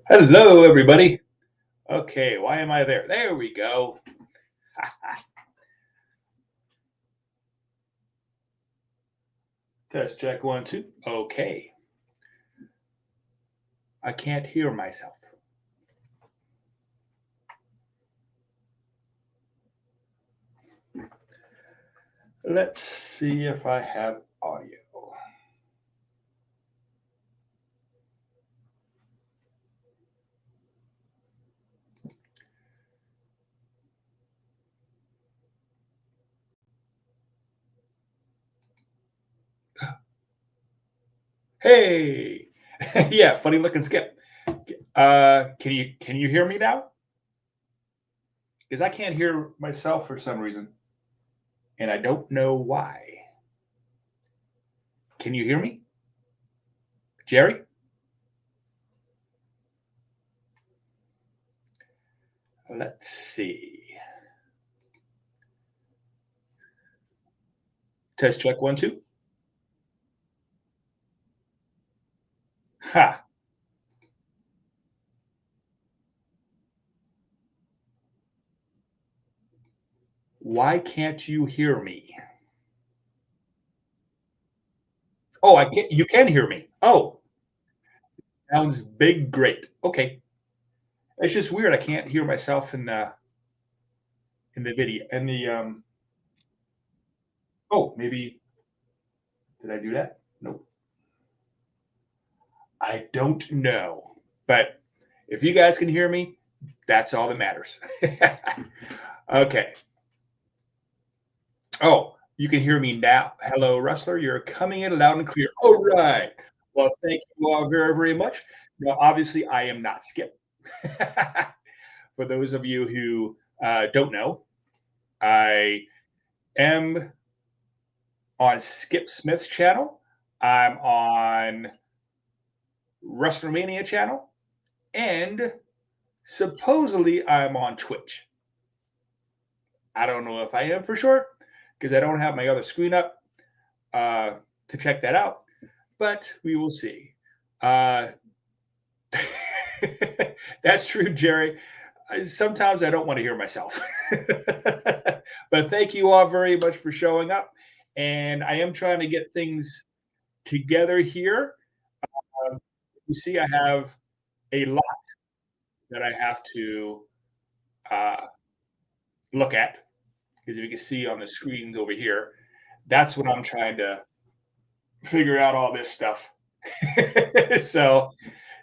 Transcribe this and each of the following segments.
Hello, everybody. Okay, why am I there? There we go. Test check one, two. Okay, I can't hear myself. Let's see if I have audio. Hey, yeah, funny looking skip. Can you hear me now? Because I can't hear myself for some reason, and I don't know why. Can you hear me, Jerry? Let's see. Test check one, two. Ha! Why can't you hear me? Oh, I can. You can hear me. Oh, sounds big, great. Okay. It's just weird. I can't hear myself in the video. And the oh, maybe did I do that? Nope. I don't know. But if you guys can hear me, that's all that matters. Okay. Oh, you can hear me now. Hello, Wrestler. You're coming in loud and clear. All right. Well, thank you all very, very much. Now, obviously, I am not Skip. For those of you who don't know, I am on Skip Smith's channel. I'm on ResslerMania channel, and supposedly I'm on Twitch. I don't know if I am for sure because I don't have my other screen up to check that out, but we will see. That's true, Jerry. Sometimes I don't want to hear myself. But thank you all very much for showing up. And I am trying to get things together here. Um, you see, I have a lot that I have to uh, look at because if you can see on the screens over here, that's what I'm trying to figure out all this stuff. so,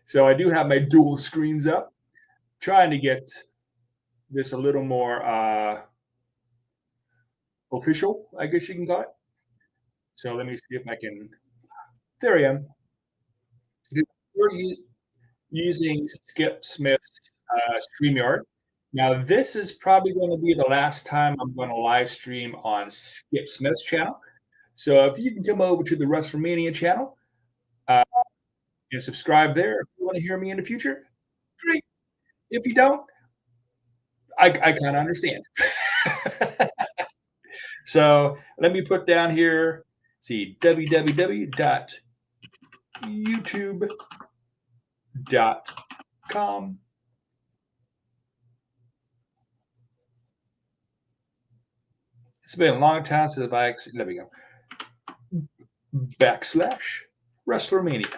so I do have my dual screens up, trying to get this a little more official, I guess you can call it. So let me see if I can. There I am. We're using Skip Smith's StreamYard. Now, this is probably going to be the last time I'm going to live stream on Skip Smith's channel. So if you can come over to the WrestleMania channel uh, and subscribe there if you want to hear me in the future, great. If you don't, I kind of understand. So let me put down here, see, www.youtube.com. It's been a long time since there we go, backslash WrestlerMania.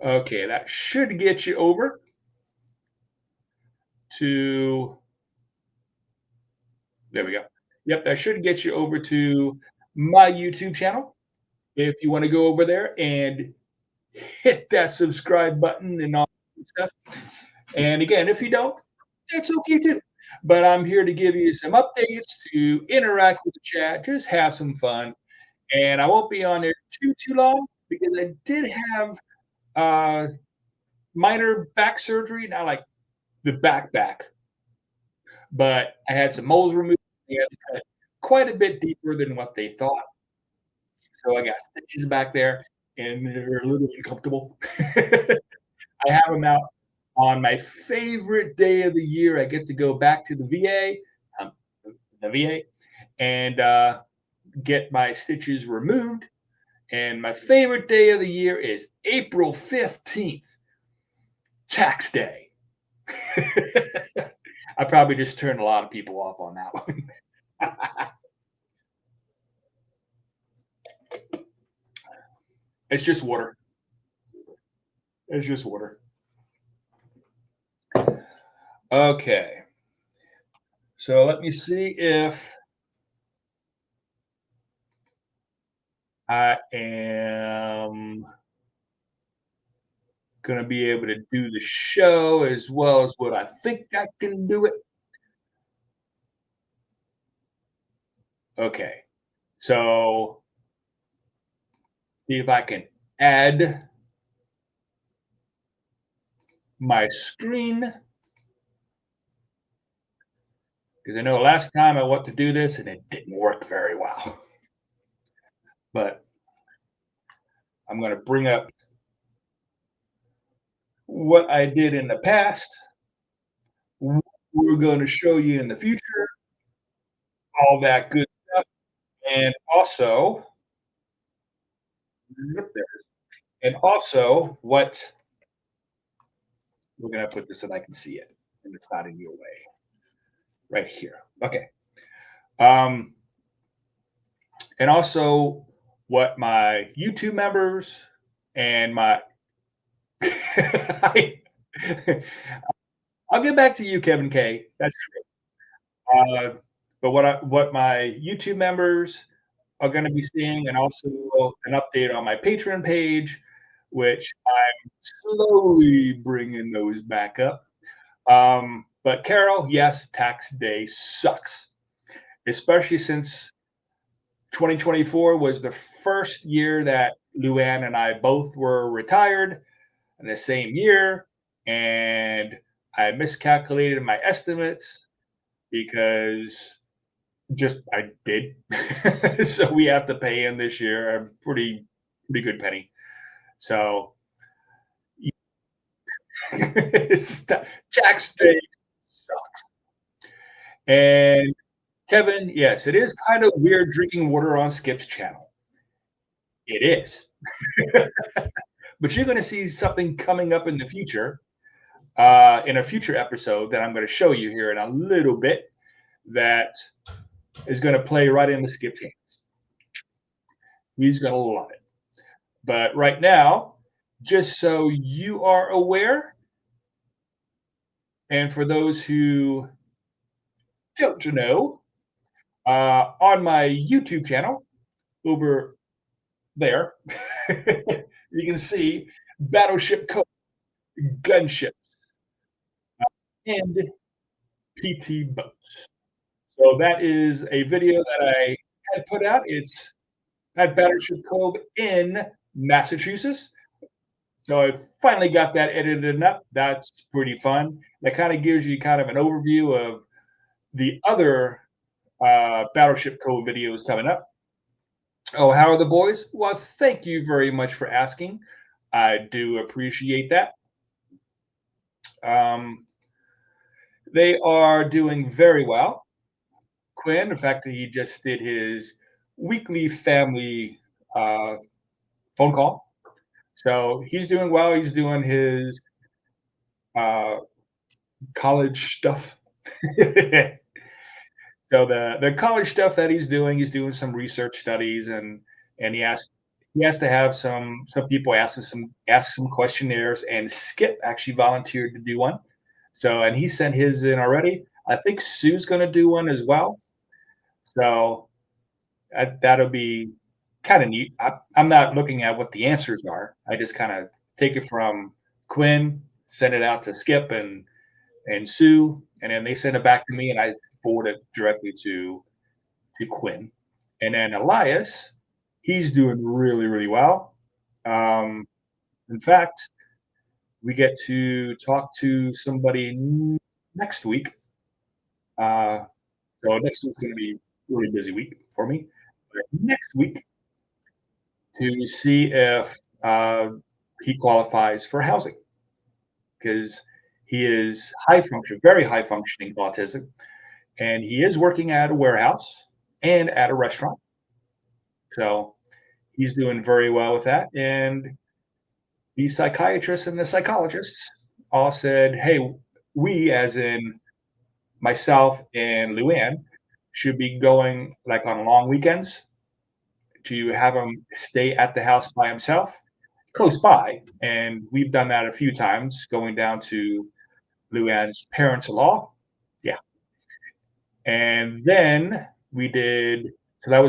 Okay, that should get you over to, there we go. Yep, that should get you over to my YouTube channel. If you want to go over there and hit that subscribe button and all that stuff. And again, if you don't, that's okay too. But I'm here to give you some updates, to interact with the chat, just have some fun. And I won't be on there too long because I did have uh, minor back surgery, not like the back, but I had some moles removed. They had to cut quite a bit deeper than what they thought. So I got stitches back there, and they're a little uncomfortable. I have them out on my favorite day of the year. I get to go back to the um, the VA, and get my stitches removed. And my favorite day of the year is April 15th, tax day. I probably just turned a lot of people off on that one. It's just water. It's just water. Okay. So let me see if I am going to be able to do the show as well as what I think I can do it. Okay. So see if I can add my screen because I know last time I went to do this and it didn't work very well. But I'm going to bring up what I did in the past, what we're going to show you in the future, all that good stuff, and also, and also what we're going to put this so I can see it and it's not in your way right here. Okay. Um, and also what my YouTube members and my I, will get back to you, Kevin K. That's true. But what my YouTube members are going to be seeing, and also an update on my Patreon page, which I'm slowly bringing those back up. But Carol, yes, tax day sucks, especially since 2024 was the first year that Luann and I both were retired in the same year, and I miscalculated my estimates because just I did. So we have to pay in this year a pretty good penny. So tax day sucks. And Kevin, yes, it is kind of weird drinking water on Skip's channel. It is. But you're going to see something coming up in the future, in a future episode that I'm going to show you here in a little bit that is going to play right into Skip's hands. He's going to love it. But right now, just so you are aware, and for those who don't know, on my YouTube channel over there, you can see Battleship Code, gunships, and PT boats. So that is a video that I had put out. It's at Battleship Cove in Massachusetts. So I finally got that edited up. That's pretty fun. That kind of gives you kind of an overview of the other Battleship Cove videos coming up. Oh, how are the boys? Well, thank you very much for asking. I do appreciate that. They are doing very well. Quinn, in fact, he just did his weekly family phone call. So he's doing well. He's doing his uh, college stuff. So the college stuff that he's doing some research studies, and he has to have some people ask some questionnaires, and Skip actually volunteered to do one. So and he sent his in already. I think Sue's going to do one as well. So that'll be kind of neat. I'm not looking at what the answers are. I just kind of take it from Quinn, send it out to Skip and Sue, and then they send it back to me, and I forward it directly to Quinn. And then Elias, he's doing really well. In fact, we get to talk to somebody next week. So next week's going to be a really busy week for me. But next week to see if he qualifies for housing because he is very high functioning autism, and he is working at a warehouse and at a restaurant. So he's doing very well with that. And the psychiatrists and the psychologists all said, "Hey, we, as in myself and Luann, should be going like on long weekends to have him stay at the house by himself, close by." And we've done that a few times, going down to Luann's parents-in-law. Yeah, and then we did. So that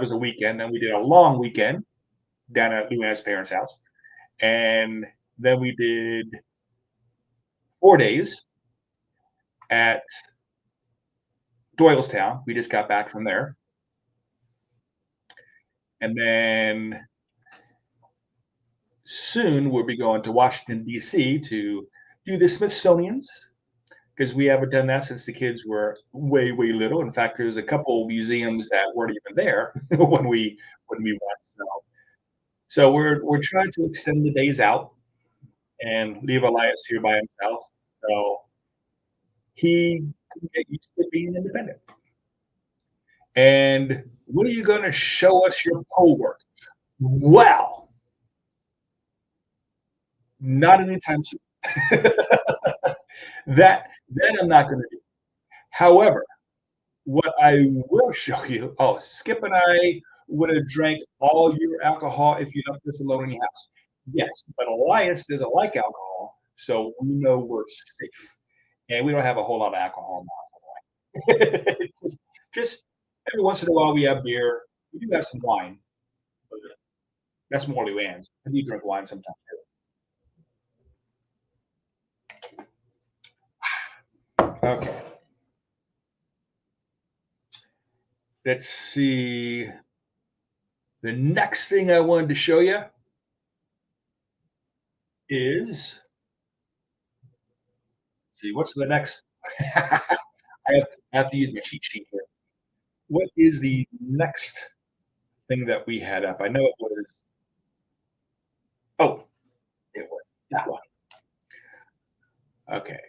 was a weekend. Then we did a long weekend down at Luann's parents' house, and then we did 4 days at Doylestown. We just got back from there, and then soon we'll be going to Washington D.C. to do the Smithsonian's because we haven't done that since the kids were way, way little. In fact, there's a couple museums that weren't even there when we went. So we're trying to extend the days out and leave Elias here by himself, so he can get used to being independent. And when are you going to show us your pole work? Well, not anytime soon. That I'm not going to do. However, what I will show you, oh, Skip and I would have drank all your alcohol if you left this alone in your house. Yes, but Elias doesn't like alcohol, so we know we're safe. And we don't have a whole lot of alcohol now. Just every once in a while we have beer. We do have some wine, but that's more Luann's. I do drink wine sometimes too. Okay. Let's see. The next thing I wanted to show you is, see, what's the next? I have to use my cheat sheet here. What is the next thing that we had up? I know it was, oh, it was that one. Okay.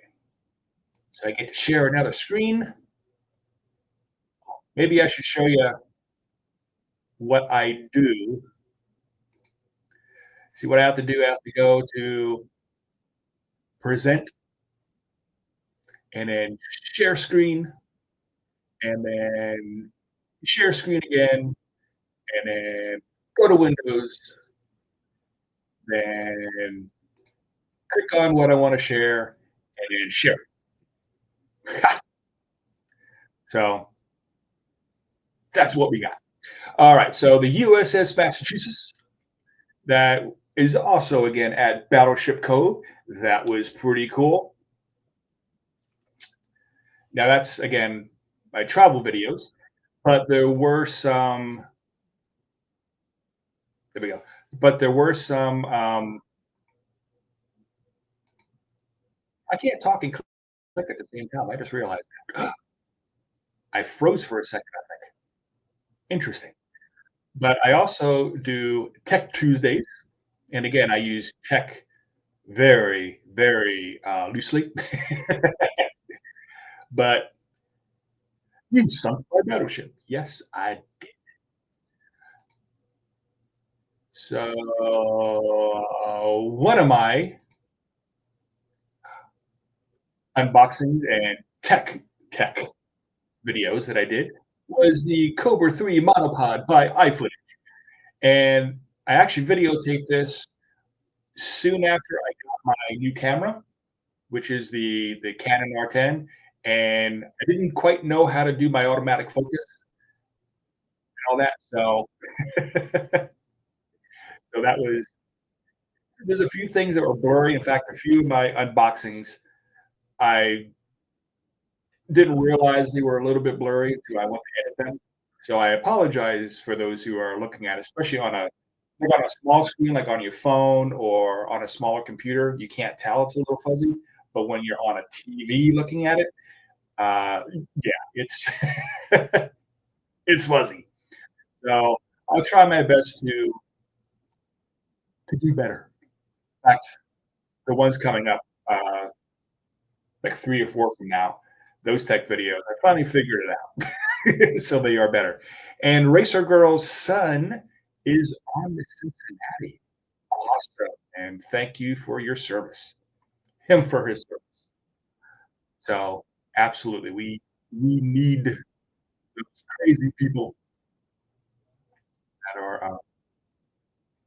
So I get to share another screen. Maybe I should show you what I do. See what I have to do? I have to go to present and then share screen and then share screen again and then go to Windows, then click on what I want to share and then share. So that's what we got. All right. So the USS Massachusetts, that is also again at Battleship Cove. That was pretty cool. Now that's again my travel videos, but there were some. There we go. But there were some. I can't talk and click at the same time. I just realized that. I froze for a second. I think. Interesting. But I also do Tech Tuesdays, and again, I use tech very, very loosely. But you sunk my battleship. Yes, I did. So one of my unboxings and tech videos that I did was the Cobra 3 monopod by iFootage. And I actually videotaped this soon after I got my new camera, which is the Canon R10, and I didn't quite know how to do my automatic focus and all that. So so that was, there's a few things that were blurry. In fact, a few of my unboxings, I didn't realize they were a little bit blurry until I went to edit them. So I apologize for those who are looking at it, especially on a small screen, like on your phone or on a smaller computer. You can't tell it's a little fuzzy, but when you're on a TV looking at it, yeah, it's it's fuzzy. So I'll try my best to do better. In fact, the ones coming up, like 3 or 4 from now, those tech videos, I finally figured it out. So they are better. And Racer Girl's son is on the Cincinnati. Awesome, and thank you for your service. Him for his service. So, absolutely, we need those crazy people that are,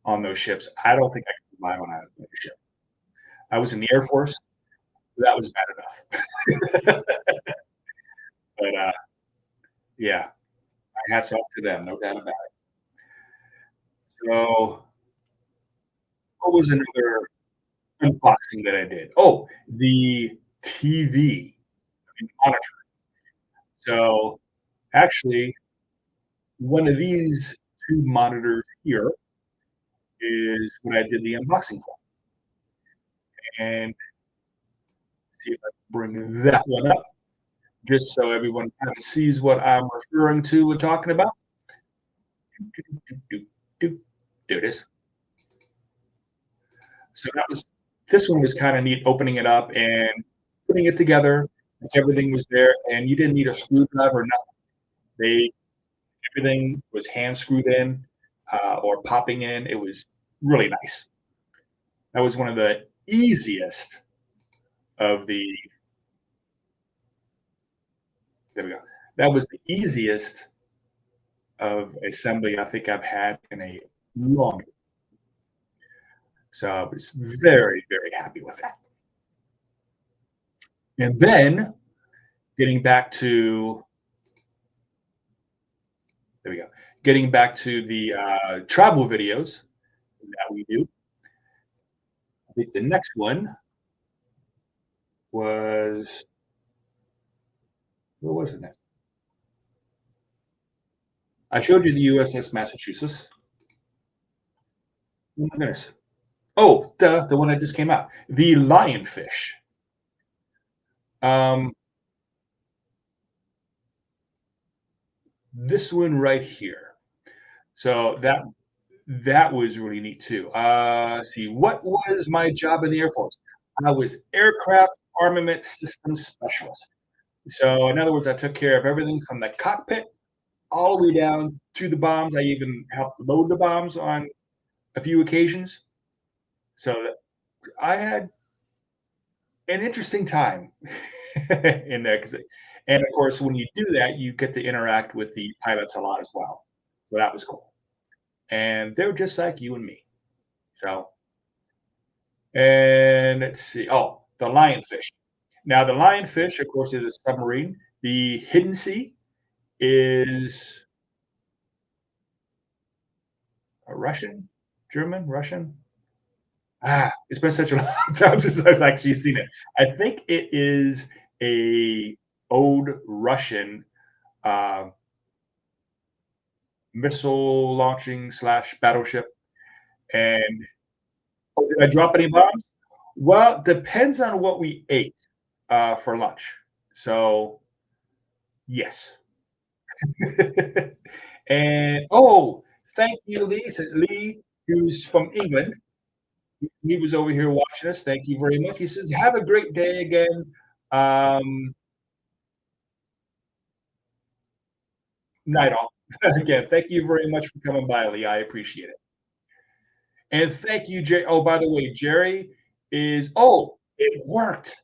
on those ships. I don't think I could survive on a ship. I was in the Air Force, that was bad enough. But, yeah, my hats off to them, no doubt about it. So, what was another unboxing that I did? Oh, the TV monitor. So, actually, one of these 2 monitors here is what I did the unboxing for, and see if I can bring that one up just so everyone kinda sees what I'm referring to and talking about. There it is. So that was this one was kinda neat opening it up and putting it together, like everything was there, and you didn't need a screwdriver, nothing. They everything was hand screwed in, or popping in. It was really nice. That was one of the easiest of the there we go. That was the easiest of assembly I think I've had in a long so I was very, very happy with that. And then getting back to there we go. Getting back to the, travel videos that we do, I think the next one was what was it next? I showed you the USS Massachusetts. Oh my goodness. Oh, the one that just came out, the lionfish. Um, this one right here. So that was really neat too. Let's see, what was my job in the Air Force? I was aircraft armament systems specialist. So in other words, I took care of everything from the cockpit all the way down to the bombs. I even helped load the bombs on a few occasions. So I had an interesting time in there, 'cause and of course, when you do that, you get to interact with the pilots a lot as well. So that was cool. And they're just like you and me. So, and let's see. Oh, the lionfish. Now, the lionfish, of course, is a submarine. The hidden sea is a Russian, German, Russian. It's been such a long time since I've actually seen it. I think it is a old Russian uh, missile launching slash battleship. And oh, did I drop any bombs? Well, depends on what we ate for lunch. So yes. And oh, thank you, Lee. So Lee, who's from England, he was over here watching us. Thank you very much. He says, "Have a great day again." Um, Night all. Again, thank you very much for coming by, Lee. I appreciate it. And thank you, Jerry. Oh, by the way, Jerry is oh, it worked.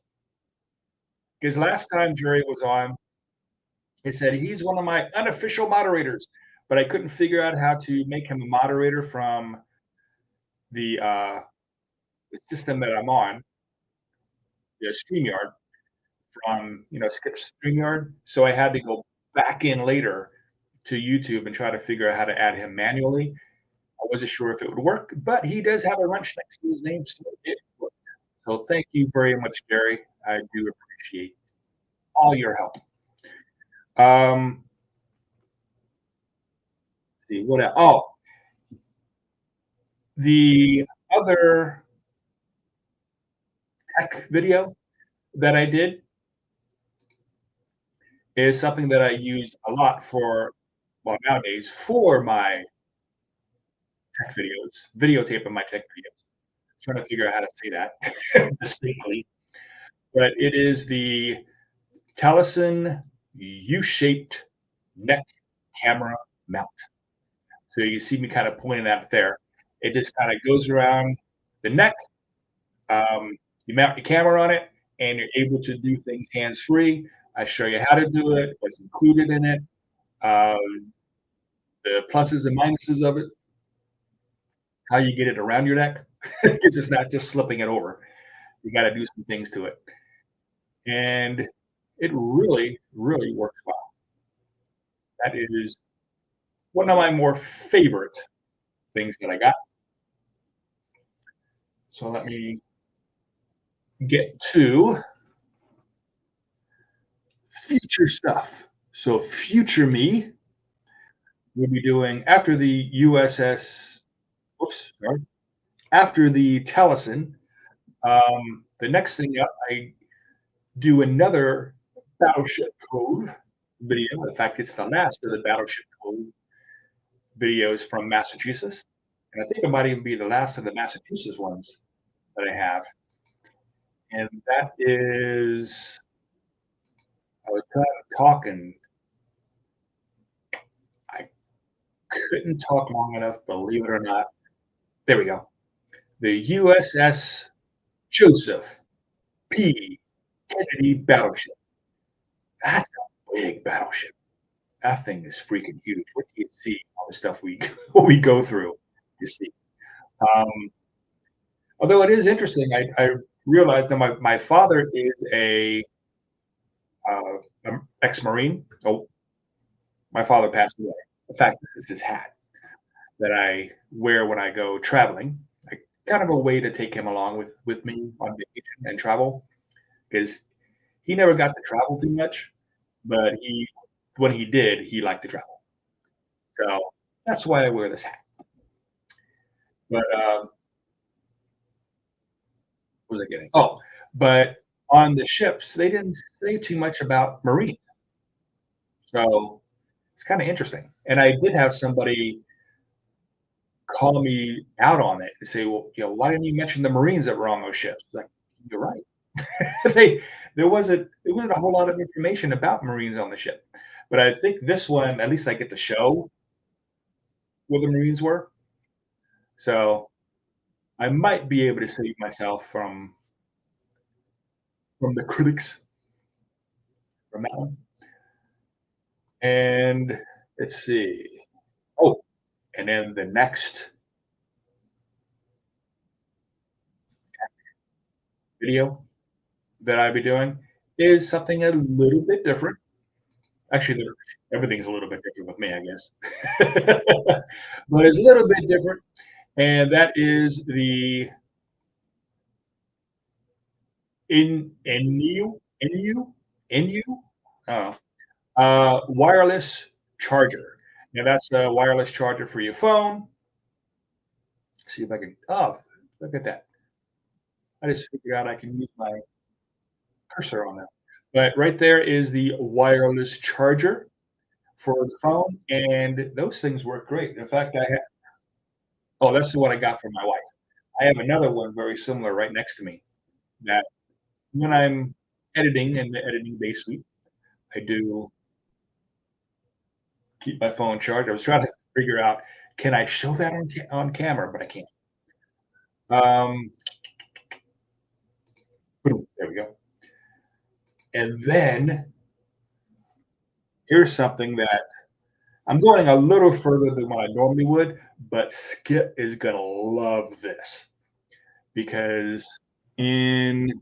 Because last time Jerry was on, it said he's one of my unofficial moderators, but I couldn't figure out how to make him a moderator from the system that I'm on, the StreamYard from Skip StreamYard. So I had to go back in later to YouTube and try to figure out how to add him manually. I wasn't sure if it would work, but he does have a wrench next to his name, so it worked. So thank you very much, Gary. I do appreciate all your help. Um, see what else? Oh, the other tech video that I did is something that I use a lot for, well, nowadays for my tech videos, videotaping my tech videos. Trying to figure out how to say that distinctly, but it is the Taliesin U-shaped neck camera mount. So you see me kind of pointing at it there. It just kind of goes around the neck. Um, you mount your camera on it, and you're able to do things hands free. I show you how to do it, what's included in it, uh, the pluses and minuses of it, how you get it around your neck, because it's not just slipping it over. You got to do some things to it, and it really, really works well. That is one of my more favorite things that I got. So let me get to future stuff. So future me will be doing after the USS. Oops, sorry. After the Taliesin, the next thing up, I do another Battleship Code video. In fact, it's the last of the Battleship Code videos from Massachusetts, and I think it might even be the last of the Massachusetts ones that I have. And that is, I was trying to talk and I couldn't talk long enough, believe it or not. There we go. The USS Joseph P. Kennedy battleship. That's a big battleship. That thing is freaking huge. What do you see? All the stuff we we go through. You see. Um, Although it is interesting, I realized that my father is a ex-marine. Oh, my father passed away. In fact, this is his hat that I wear when I go traveling. I, kind of a way to take him along with me on vacation and travel because he never got to travel too much, but he when he did, he liked to travel. So that's why I wear this hat. But what was I getting? Oh, but on the ships, they didn't say too much about Marines. So it's kind of interesting. And I did have somebody call me out on it and say, "Well, why didn't you mention the Marines that were on those ships?" Like, you're right. they there wasn't a whole lot of information about Marines on the ship. But I think this one, at least I get to show where the Marines were. So I might be able to save myself from the critics from that one. And let's see. Oh, and then the next video that I'll be doing is something a little bit different. Actually, everything's a little bit different with me, I guess. But it's a little bit different, and that is the NU, NU, oh, wireless charger. Now that's a wireless charger for your phone. See if I can. Oh, look at that! I just figured out I can use my cursor on that. But right there is the wireless charger for the phone, and those things work great. In fact, I have. Oh, that's the one I got from my wife. I have another one very similar right next to me. That when I'm editing in the editing bay suite, I do keep my phone charged. I was trying to figure out, can I show that on camera, but I can't. Um, boom, there we go. And then here's something that I'm going a little further than what I normally would, but Skip is gonna love this because in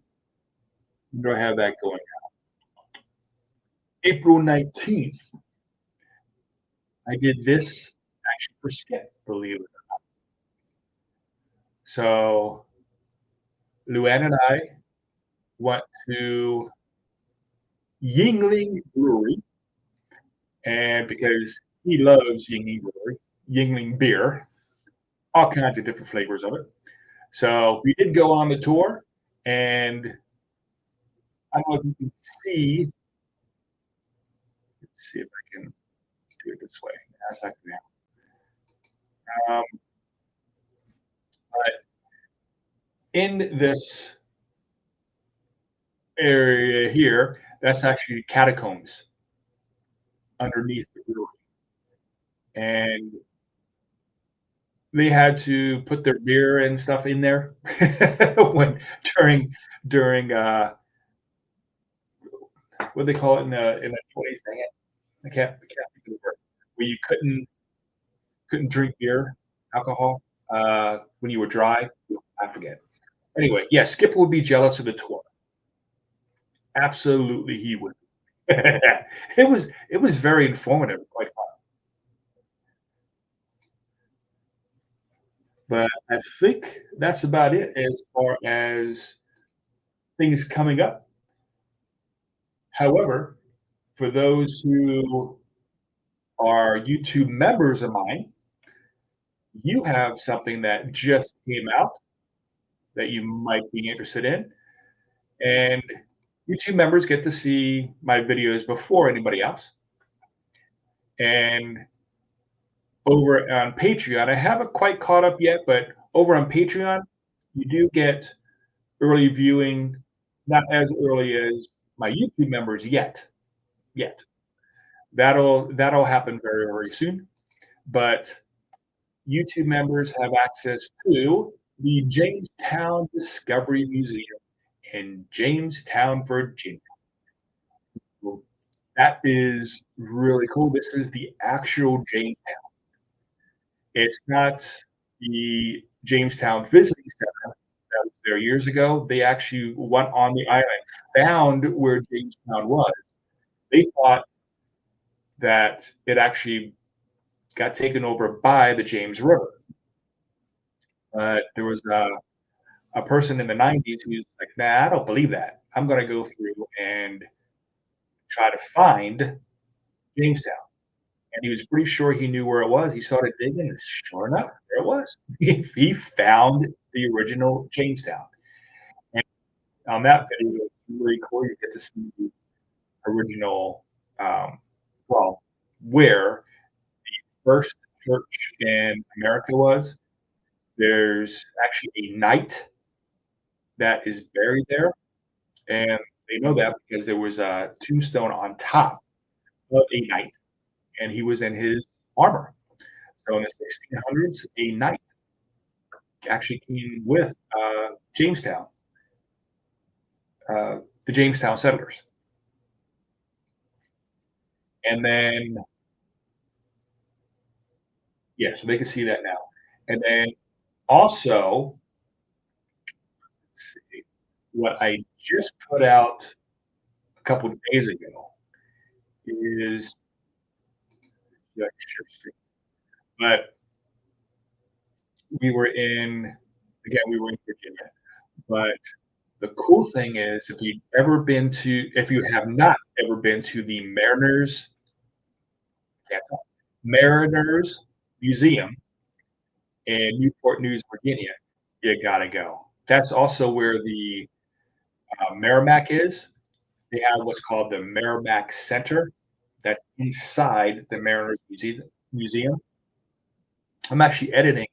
do I have that going? April 19th, I did this actually for Skip, believe it. So Luann and I went to Yingling Brewery, and because he loves Yingling Brewery, Yingling beer, all kinds of different flavors of it. So we did go on the tour, and I don't know if you can see. Let's see if I can do it this way. That's actually but in this area here, that's actually catacombs underneath the brewery, and they had to put their beer and stuff in there when during, what do they call it in the 20s? Dang it, I can't think of the word. Where you couldn't drink beer, alcohol, when you were dry. I forget. Anyway, yeah, Skip would be jealous of the tour. Absolutely, he would. It was very informative, quite fun. But I think that's about it as far as things coming up. However, for those who are YouTube members of mine, you have something that just came out that you might be interested in. And YouTube members get to see my videos before anybody else. And over on Patreon, I haven't quite caught up yet, but over on Patreon, you do get early viewing, not as early as my YouTube members yet. That'll happen very, very soon. But YouTube members have access to the Jamestown Discovery Museum in Jamestown, Virginia. Well, that is really cool. This is the actual Jamestown. It's not the Jamestown Visiting Center that was there years ago. They actually went on the island, found where Jamestown was. They thought that it actually got taken over by the James River. There was a person in the 90s who's like, nah, I don't believe that. I'm going to go through and try to find Jamestown. And he was pretty sure he knew where it was. He started digging, and sure enough, there it was. He found the original Jamestown. And on that video, it's really cool. You get to see the original, um, well, where first church in America was. There's actually a knight that is buried there, and they know that because there was a tombstone on top of a knight, and he was in his armor. So in the 1600s, a knight actually came with Jamestown, the Jamestown settlers, and then yeah, so they can see that now. And then also, let's see, what I just put out a couple of days ago is yeah, share screen. But we were in again, we were in Virginia. But the cool thing is if you have not ever been to the can't talk, Mariners Museum in Newport News, Virginia, you gotta go. That's also where the Merrimack is. They have what's called the Merrimack Center that's inside the Museum. I'm actually editing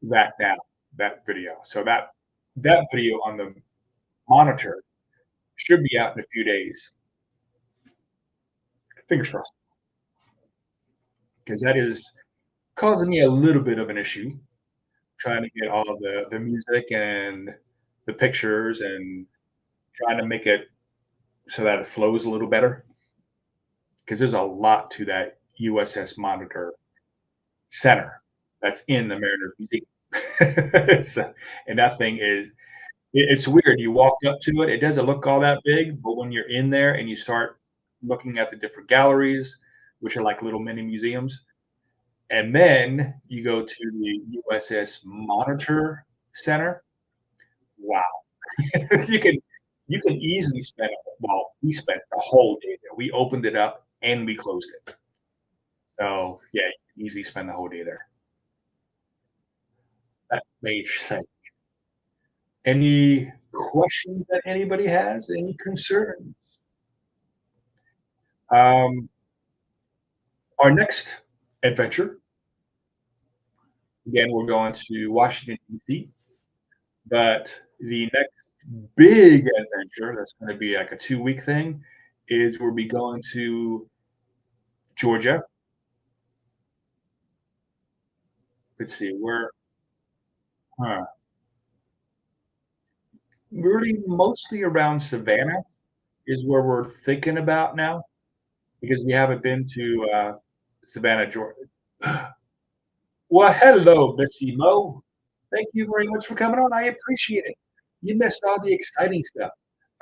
that now, that video. So that video on the monitor should be out in a few days. Fingers crossed, because that is causing me a little bit of an issue trying to get all the music and the pictures and trying to make it so that it flows a little better. Because there's a lot to that USS Monitor Center that's in the Mariners Museum. So, and that thing is it's weird. You walk up to it, it doesn't look all that big, but when you're in there and you start looking at the different galleries, which are like little mini museums, and then you go to the USS Monitor Center. Wow, you can you can easily spend well, we spent the whole day there. We opened it up and we closed it. So yeah, you can easily spend the whole day there. That makes sense. Any questions that anybody has? Any concerns? Um, our next adventure, again, we're going to Washington, D.C., but the next big adventure that's going to be like a 2-week thing is we'll be going to Georgia, let's see, huh, really mostly around Savannah is where we're thinking about now because we haven't been to, Savannah, Georgia. Well, hello, Missy Mo. Thank you very much for coming on. I appreciate it. You missed all the exciting stuff.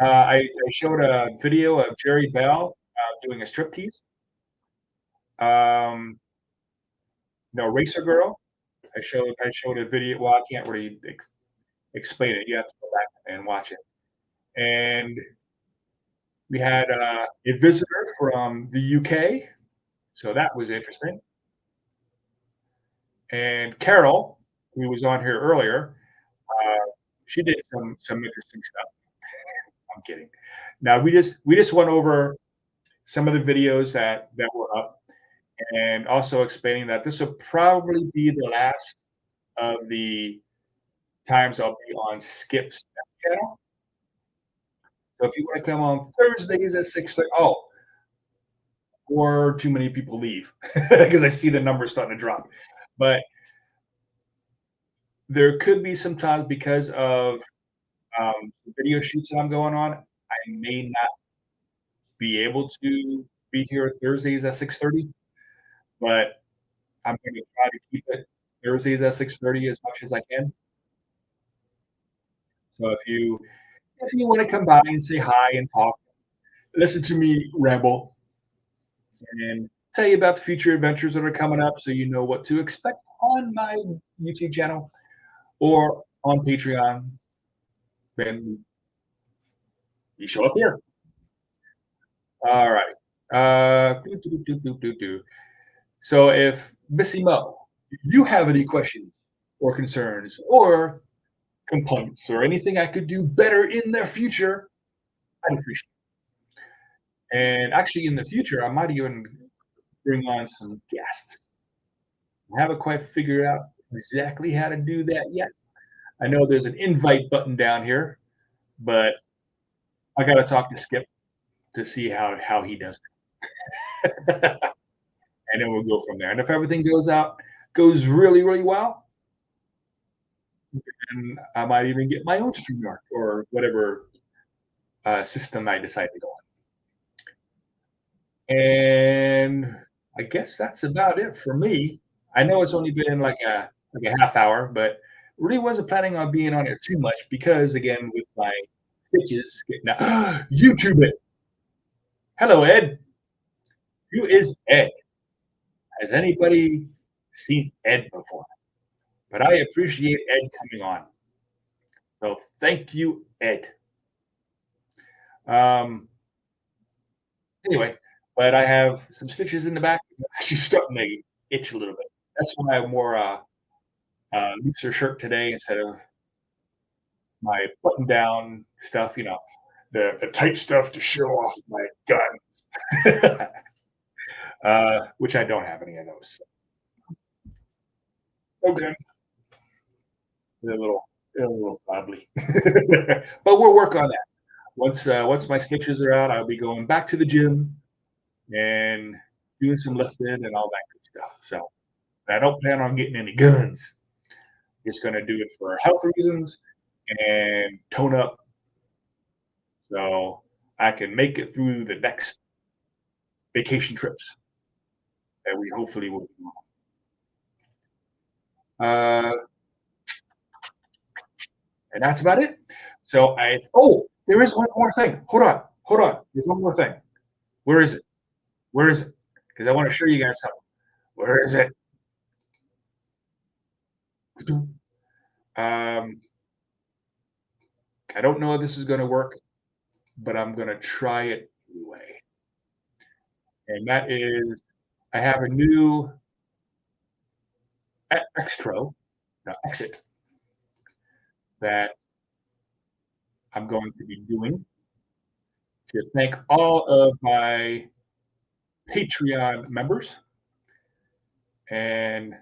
I showed a video of Jerry Bell doing a striptease. Um, no, Racer Girl. I showed a video. Well, I can't really explain it. You have to go back and watch it. And we had a visitor from the UK, so that was interesting. And Carol, who was on here earlier, uh, she did some interesting stuff. I'm kidding. Now we just went over some of the videos that were up, and also explaining that this will probably be the last of the times I'll be on Skip's channel. So if you want to come on Thursdays at 6:30, or too many people leave because I see the numbers starting to drop. But there could be some times because of video shoots that I'm going on, I may not be able to be here Thursdays at 6:30, but I'm going to try to keep it Thursdays at 6:30 as much as I can. So if you want to come by and say hi and talk, listen to me ramble and tell you about the future adventures that are coming up so you know what to expect on my YouTube channel or on Patreon, then you show up here. All right. So if Missy Mo, if you have any questions or concerns or complaints or anything I could do better in the future, I'd appreciate it. And actually, in the future, I might even bring on some guests. I haven't quite figured out exactly how to do that yet. I know there's an invite button down here, but I got to talk to Skip to see how he does it. And then we'll go from there. And if everything goes really, really well, then I might even get my own StreamYard or whatever system I decide to go on. And I guess that's about it for me. I know it's only been like a half hour, but really wasn't planning on being on it too much because again with my stitches getting out. YouTube it. Hello, Ed. Who is Ed? Has anybody seen Ed before? But I appreciate Ed coming on. So thank you, Ed. Um, anyway, but I have some stitches in the back. She's starting to itch a little bit. That's why I wore a looser shirt today instead of my button down stuff, the tight stuff to show off my gun, which I don't have any of those. No guns. They're a little wobbly. But we'll work on that. Once my stitches are out, I'll be going back to the gym and doing some lifting and all that good stuff. So I don't plan on getting any guns. Just going to do it for health reasons and tone up so I can make it through the next vacation trips that we hopefully will be on. And that's about it. So there is one more thing. Hold on. There's one more thing. Where is it? Where is it? Because I want to show you guys something. Where is it? Um, I don't know if this is going to work, but I'm going to try it anyway. And that is, I have a new exit that I'm going to be doing to thank all of my Patreon members and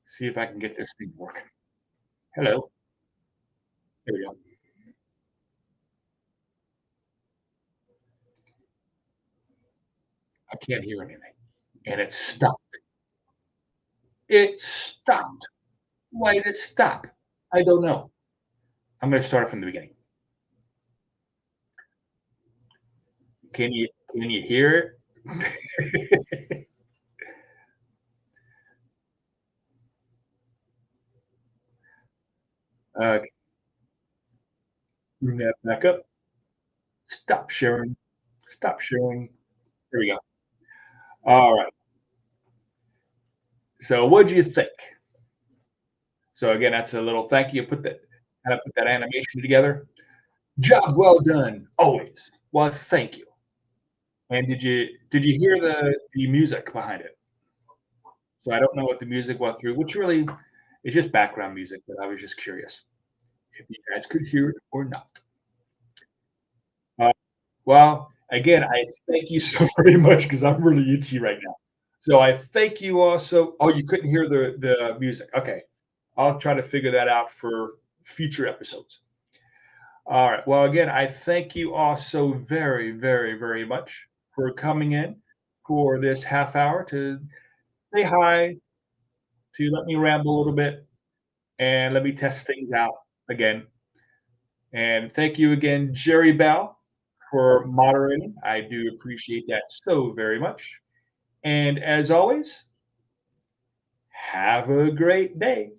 see if I can get this thing working. Hello. There we go. I can't hear anything. And it's stopped. It stopped. Why did it stop? I don't know. I'm gonna start from the beginning. Can you hear it? Okay, bring that back up. Stop sharing. Stop sharing. There we go. All right. So what'd you think? So again, that's a little thank you. Put that animation together. Job well done, always. Well, thank you. And did you hear the music behind it? So I don't know what the music went through, which really is just background music, but I was just curious if you guys could hear it or not. Uh, well, again, I thank you so very much because I'm really itchy right now. So I thank you also. Oh, you couldn't hear the music. Okay, I'll try to figure that out for future episodes. All right. Well, again, I thank you all so very, very, very much for coming in for this half hour to say hi, to let me ramble a little bit, and let me test things out again. And thank you again, Jerry Bell, for moderating. I do appreciate that so very much. And as always, have a great day.